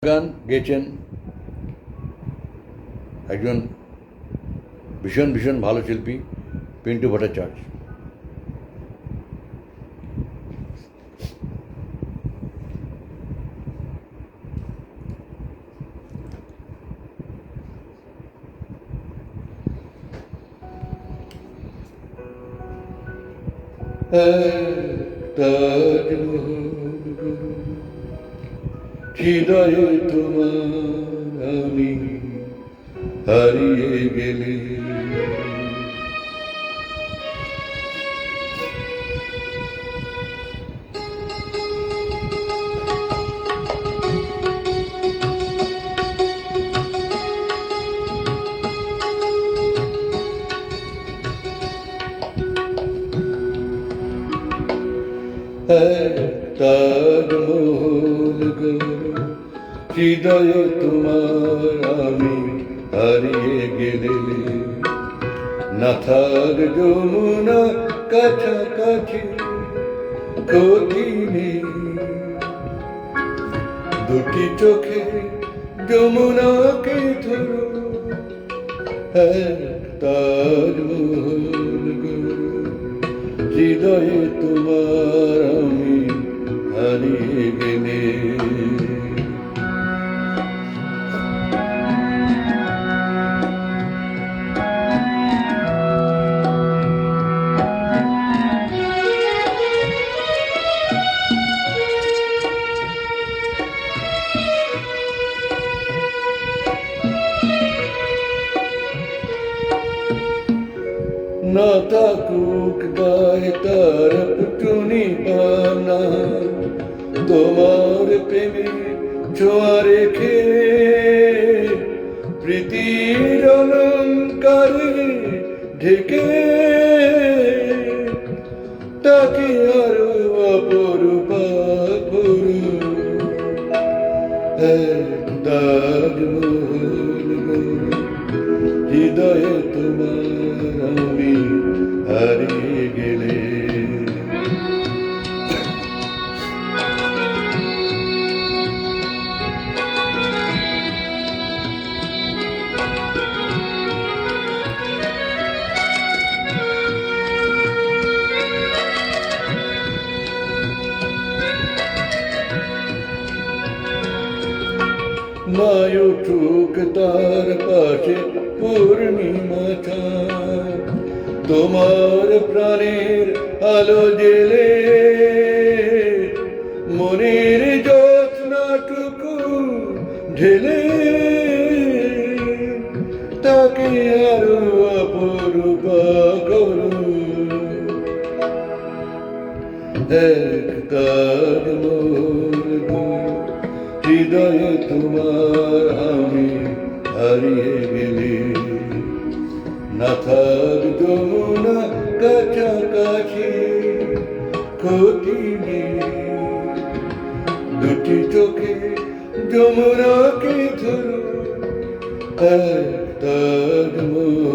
গান গেয়েছেন একজন ভীষণ ভীষণ ভালো শিল্পী পিন্টু ভট্টাচার্য। হৃদয়ে তোমার আমি হারিয়ে গেলে তাজমহল গো হৃদয়ে তোমার আমি হারিয়ে গেলে না থাক যমুনা কাছাকাছি ক্ষতি নেই দুটি চোখে যমুনাকে ধরো তাজমহল গো হৃদয়ে তোমার আমি হারিয়ে গেলে না থাকুক গায়ে তার পুটুনি পানা তোমার প্রেমে ছোঁয়া রেখে প্রীতির অলঙ্কারে ঢেকে তাকে আরো অপরূপা করু তাজমহল গো হৃদয়ে তোমার আমি হারিয়ে গেলে নাই উঠুক তার পাশে পূর্ণিমা চাঁদ তোমার প্রাণের আলো জেলে মনের যত্নটুকু ঢেলে তাকে আরো অপরূপা করো তাজমহল গো হৃদয়ে তোমার আমি হারিয়ে গেলে না থাক যমুনা কাছাকাছি ক্ষতি নেই দুটি চোখে যমুনাকে ধরো তাজমহল